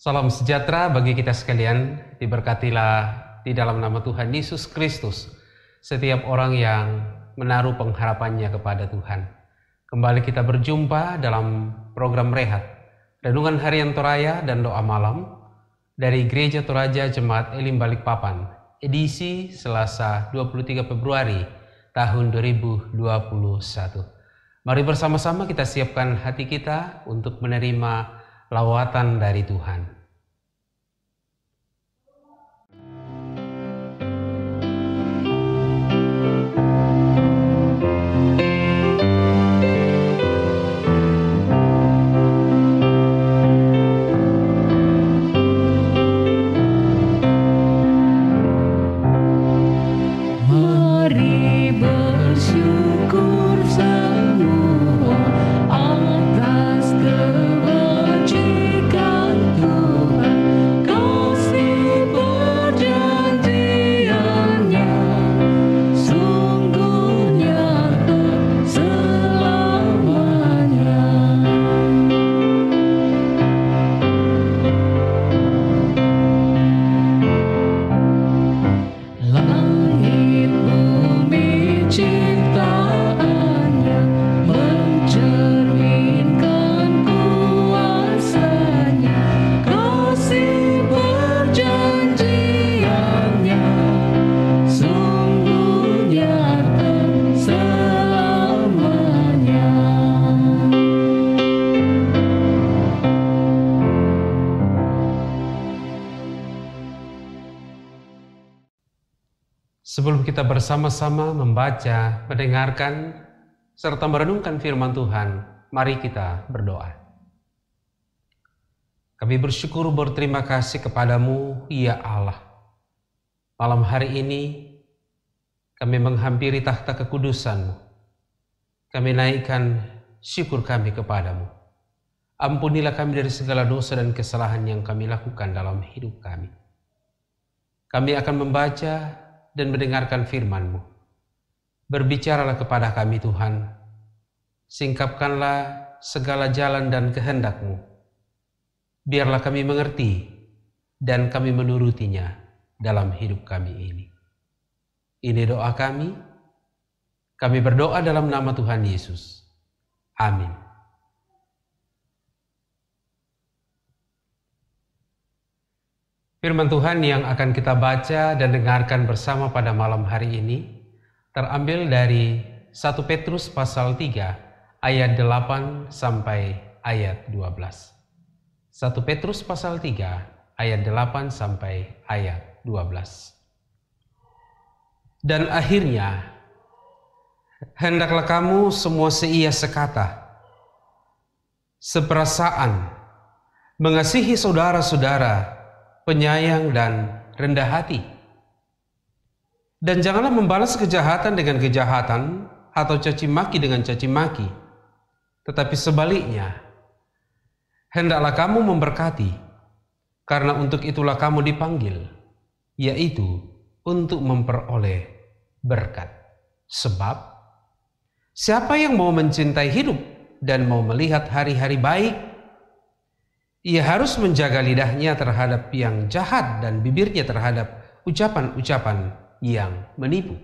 Salam sejahtera bagi kita sekalian, diberkatilah di dalam nama Tuhan Yesus Kristus setiap orang yang menaruh pengharapannya kepada Tuhan. Kembali kita berjumpa dalam program Rehat, Renungan Harian Toraya dan Doa Malam dari Gereja Toraja Jemaat Elim Balikpapan, edisi Selasa 23 Februari tahun 2021. Mari bersama-sama kita siapkan hati kita untuk menerima lawatan dari Tuhan. Sebelum kita bersama-sama membaca, mendengarkan, serta merenungkan firman Tuhan, mari kita berdoa. Kami bersyukur berterima kasih kepadamu, ya Allah. Malam hari ini, kami menghampiri takhta kekudusan-Mu. Kami naikkan syukur kami kepadamu. Ampunilah kami dari segala dosa dan kesalahan yang kami lakukan dalam hidup kami. Kami akan membaca dan mendengarkan firman-Mu. Berbicaralah kepada kami Tuhan, singkapkanlah segala jalan dan kehendak-Mu. Biarlah kami mengerti dan kami menurutinya dalam hidup kami ini. Ini doa kami berdoa dalam nama Tuhan Yesus. Amin. Firman Tuhan yang akan kita baca dan dengarkan bersama pada malam hari ini terambil dari 1 Petrus pasal 3 ayat 8 sampai ayat 12. 1 Petrus pasal 3 ayat 8 sampai ayat 12. Dan akhirnya hendaklah kamu semua seia sekata, seperasaan, mengasihi saudara-saudara, penyayang dan rendah hati. Dan janganlah membalas kejahatan dengan kejahatan atau caci maki dengan caci maki. Tetapi sebaliknya, hendaklah kamu memberkati, karena untuk itulah kamu dipanggil, yaitu untuk memperoleh berkat. Sebab, siapa yang mau mencintai hidup dan mau melihat hari-hari baik, ia harus menjaga lidahnya terhadap yang jahat dan bibirnya terhadap ucapan-ucapan yang menipu.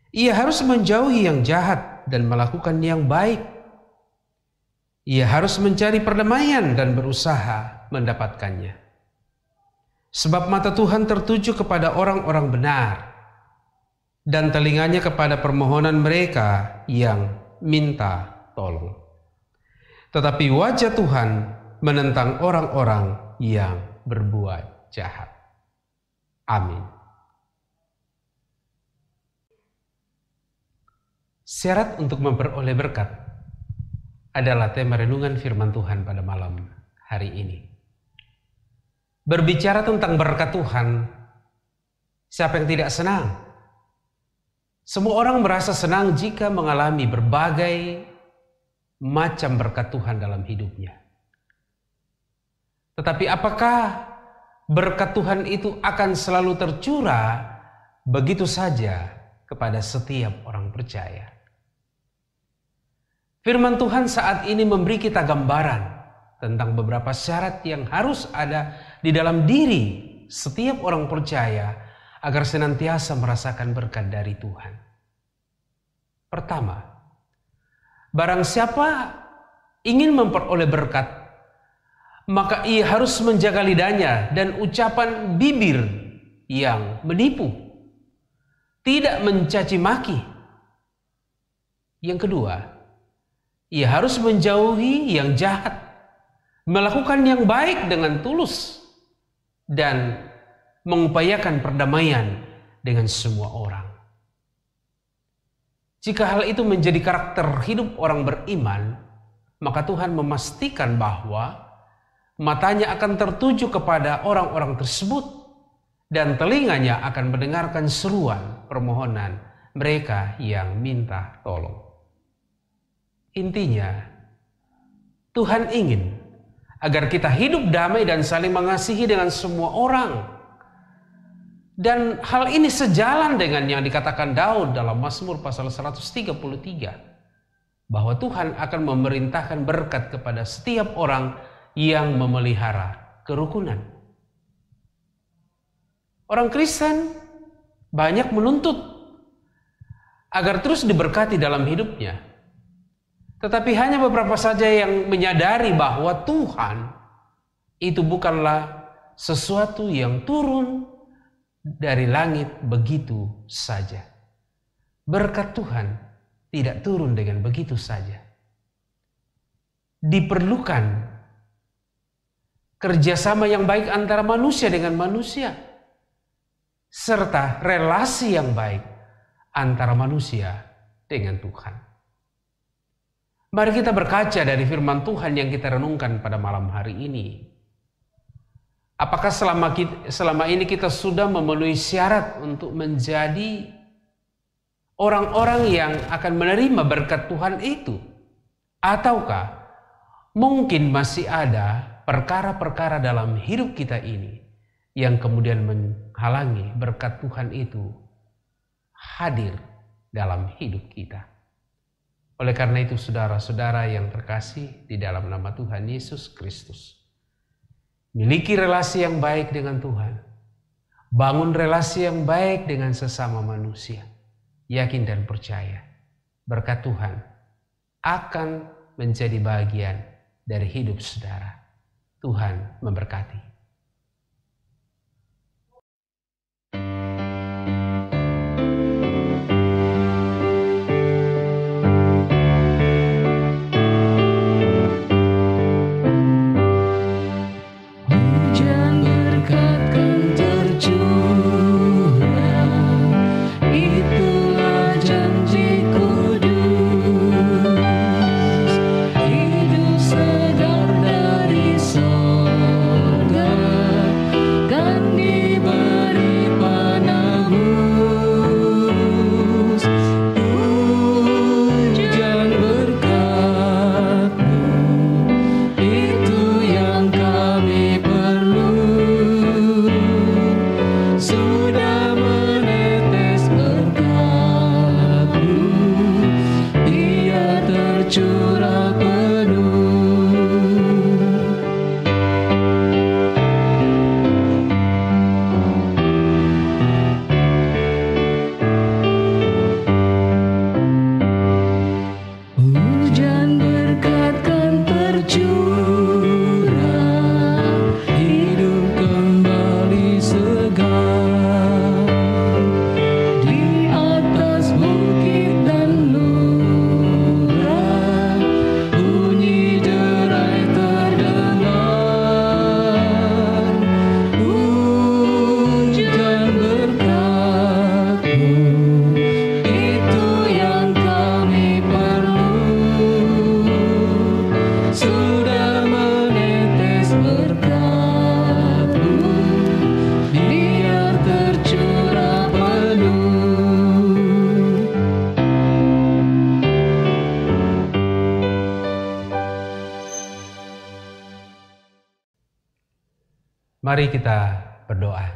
Ia harus menjauhi yang jahat dan melakukan yang baik. Ia harus mencari perdamaian dan berusaha mendapatkannya. Sebab mata Tuhan tertuju kepada orang-orang benar dan telinganya kepada permohonan mereka yang minta tolong. Tetapi wajah Tuhan menentang orang-orang yang berbuat jahat. Amin. Syarat untuk memperoleh berkat adalah tema renungan firman Tuhan pada malam hari ini. Berbicara tentang berkat Tuhan, siapa yang tidak senang? Semua orang merasa senang jika mengalami berbagai macam berkat Tuhan dalam hidupnya. Tetapi apakah berkat Tuhan itu akan selalu tercurah begitu saja kepada setiap orang percaya? Firman Tuhan saat ini memberi kita gambaran tentang beberapa syarat yang harus ada di dalam diri setiap orang percaya agar senantiasa merasakan berkat dari Tuhan. Pertama, barang siapa ingin memperoleh berkat, maka ia harus menjaga lidahnya dan ucapan bibir yang menipu, tidak mencaci maki. Yang kedua, ia harus menjauhi yang jahat, melakukan yang baik dengan tulus, dan mengupayakan perdamaian dengan semua orang. Jika hal itu menjadi karakter hidup orang beriman, maka Tuhan memastikan bahwa matanya akan tertuju kepada orang-orang tersebut dan telinganya akan mendengarkan seruan permohonan mereka yang minta tolong. Intinya, Tuhan ingin agar kita hidup damai dan saling mengasihi dengan semua orang. Dan hal ini sejalan dengan yang dikatakan Daud dalam Mazmur pasal 133, bahwa Tuhan akan memerintahkan berkat kepada setiap orang yang memelihara kerukunan. Orang Kristen banyak menuntut agar terus diberkati dalam hidupnya. Tetapi hanya beberapa saja yang menyadari bahwa Tuhan itu bukanlah sesuatu yang turun dari langit begitu saja. Berkat Tuhan tidak turun dengan begitu saja. Diperlukan kerjasama yang baik antara manusia dengan manusia, serta relasi yang baik antara manusia dengan Tuhan. Mari kita berkaca dari firman Tuhan yang kita renungkan pada malam hari ini. Apakah selama ini kita sudah memenuhi syarat untuk menjadi orang-orang yang akan menerima berkat Tuhan itu? Ataukah mungkin masih ada perkara-perkara dalam hidup kita ini yang kemudian menghalangi berkat Tuhan itu hadir dalam hidup kita? Oleh karena itu, saudara-saudara yang terkasih di dalam nama Tuhan Yesus Kristus, miliki relasi yang baik dengan Tuhan. Bangun relasi yang baik dengan sesama manusia. Yakin dan percaya berkat Tuhan akan menjadi bagian dari hidup saudara. Tuhan memberkati. Mari kita berdoa.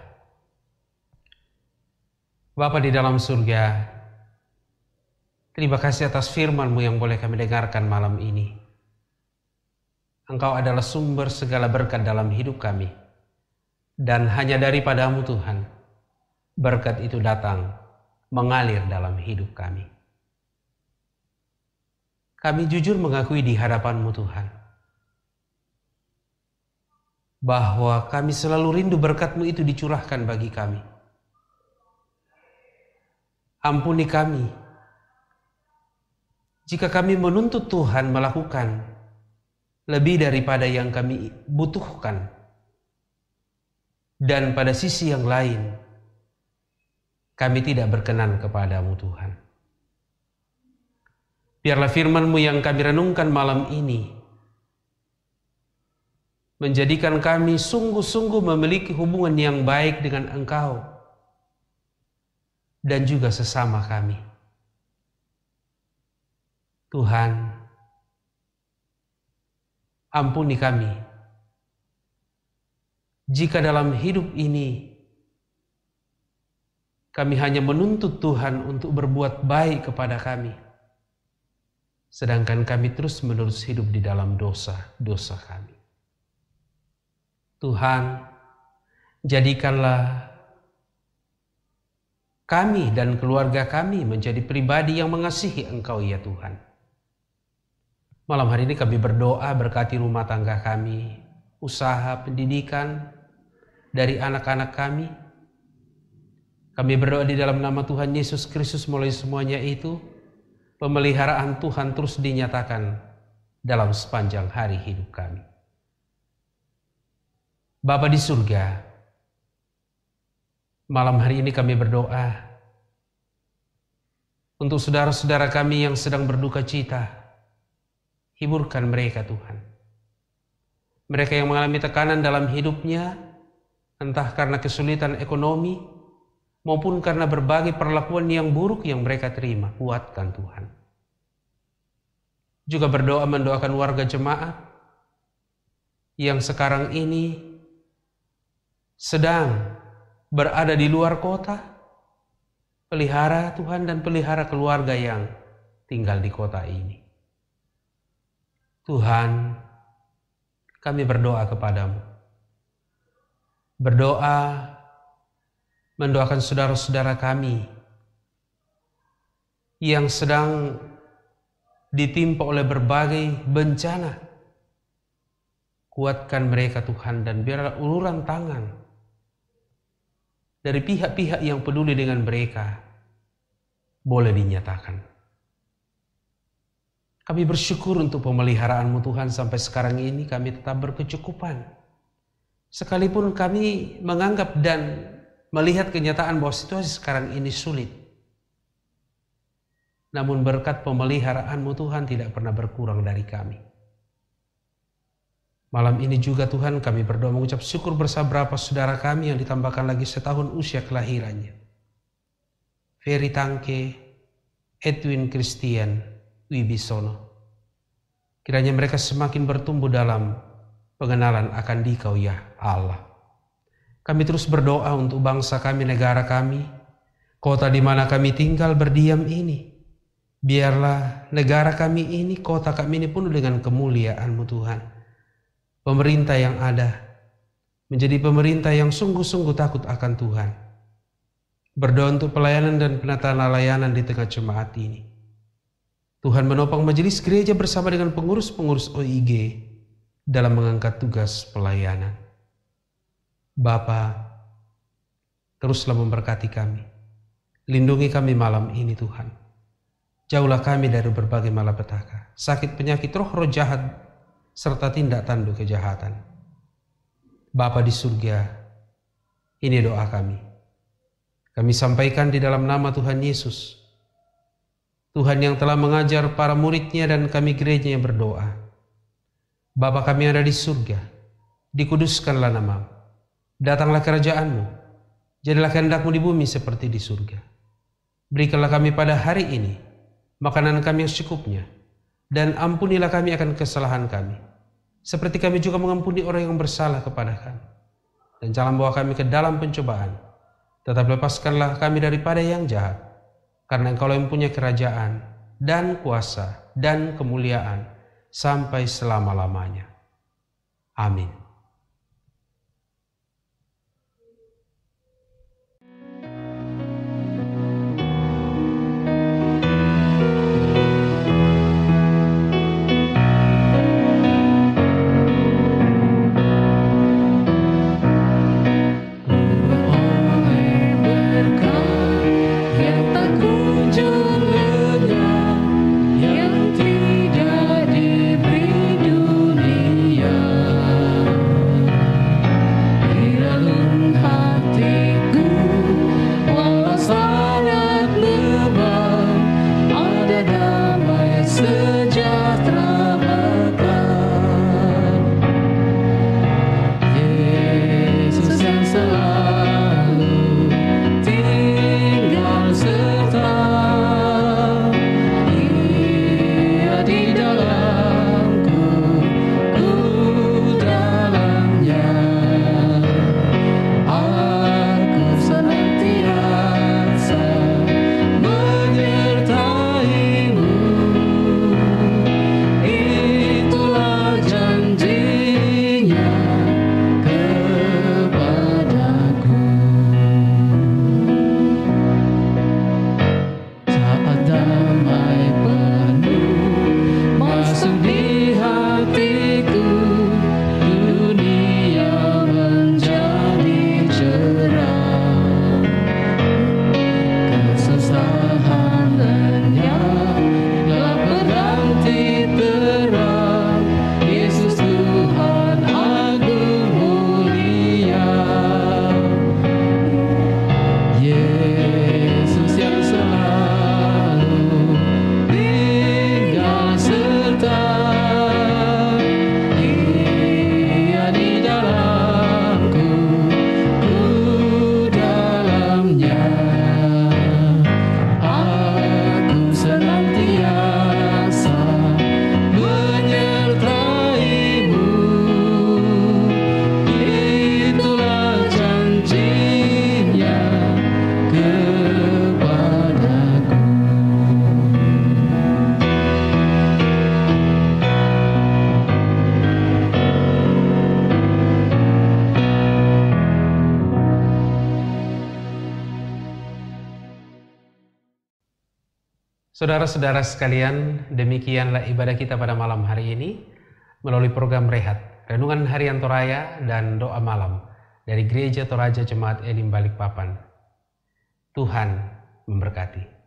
Bapa di dalam surga, terima kasih atas firman-Mu yang boleh kami dengarkan malam ini. Engkau adalah sumber segala berkat dalam hidup kami. Dan hanya daripadamu Tuhan, berkat itu datang mengalir dalam hidup kami. Kami jujur mengakui di hadapan-Mu Tuhan, bahwa kami selalu rindu berkat-Mu itu dicurahkan bagi kami. Ampuni kami jika kami menuntut Tuhan melakukan lebih daripada yang kami butuhkan. Dan pada sisi yang lain, kami tidak berkenan kepadamu Tuhan. Biarlah firman-Mu yang kami renungkan malam ini menjadikan kami sungguh-sungguh memiliki hubungan yang baik dengan Engkau dan juga sesama kami. Tuhan, ampuni kami jika dalam hidup ini kami hanya menuntut Tuhan untuk berbuat baik kepada kami, sedangkan kami terus-menerus hidup di dalam dosa-dosa kami. Tuhan, jadikanlah kami dan keluarga kami menjadi pribadi yang mengasihi Engkau ya Tuhan. Malam hari ini kami berdoa berkati rumah tangga kami, usaha pendidikan dari anak-anak kami. Kami berdoa di dalam nama Tuhan Yesus Kristus mulai semuanya itu, pemeliharaan Tuhan terus dinyatakan dalam sepanjang hari hidup kami. Bapa di surga, malam hari ini kami berdoa untuk saudara-saudara kami yang sedang berduka cita. Hiburkan mereka Tuhan. Mereka yang mengalami tekanan dalam hidupnya, entah karena kesulitan ekonomi, maupun karena berbagai perlakuan yang buruk yang mereka terima, kuatkan Tuhan. Juga berdoa mendoakan warga jemaat yang sekarang ini sedang berada di luar kota. Pelihara Tuhan dan pelihara keluarga yang tinggal di kota ini. Tuhan, kami berdoa kepadamu. Berdoa, mendoakan saudara-saudara kami yang sedang ditimpa oleh berbagai bencana. Kuatkan mereka Tuhan dan biarlah uluran tangan dari pihak-pihak yang peduli dengan mereka boleh dinyatakan. Kami bersyukur untuk pemeliharaan-Mu Tuhan sampai sekarang ini kami tetap berkecukupan. Sekalipun kami menganggap dan melihat kenyataan bahwa situasi sekarang ini sulit. Namun berkat pemeliharaan-Mu Tuhan tidak pernah berkurang dari kami. Malam ini juga Tuhan kami berdoa mengucap syukur bersama beberapa saudara kami yang ditambahkan lagi setahun usia kelahirannya. Ferry Tangke, Edwin Christian, Wibisono. Kiranya mereka semakin bertumbuh dalam pengenalan akan Dikau ya Allah. Kami terus berdoa untuk bangsa kami, negara kami, kota di mana kami tinggal berdiam ini. Biarlah negara kami ini, kota kami ini penuh dengan kemuliaan-Mu Tuhan. Pemerintah yang ada menjadi pemerintah yang sungguh-sungguh takut akan Tuhan. Berdoa untuk pelayanan dan penataan layanan di tengah jemaat ini. Tuhan menopang majelis gereja bersama dengan pengurus-pengurus OIG dalam mengangkat tugas pelayanan. Bapa, teruslah memberkati kami. Lindungi kami malam ini Tuhan. Jauhlah kami dari berbagai malapetaka, sakit penyakit, roh-roh jahat, serta tindak tanduk kejahatan. Bapa di surga, ini doa kami. Kami sampaikan di dalam nama Tuhan Yesus, Tuhan yang telah mengajar para muridnya dan kami gerejanya berdoa. Bapa kami yang ada di surga, dikuduskanlah nama-Mu. Datanglah kerajaan-Mu. Jadilah kehendak-Mu di bumi seperti di surga. Berikanlah kami pada hari ini makanan kami yang secukupnya. Dan ampunilah kami akan kesalahan kami, seperti kami juga mengampuni orang yang bersalah kepada kami. Dan jangan bawa kami ke dalam pencobaan, tetap lepaskanlah kami daripada yang jahat. Karena Engkau yang punya kerajaan dan kuasa dan kemuliaan sampai selama-lamanya. Amin. Saudara-saudara sekalian, demikianlah ibadah kita pada malam hari ini melalui program Rehat, Renungan Harian Toraya dan Doa Malam dari Gereja Toraja Jemaat Elim Balikpapan. Tuhan memberkati.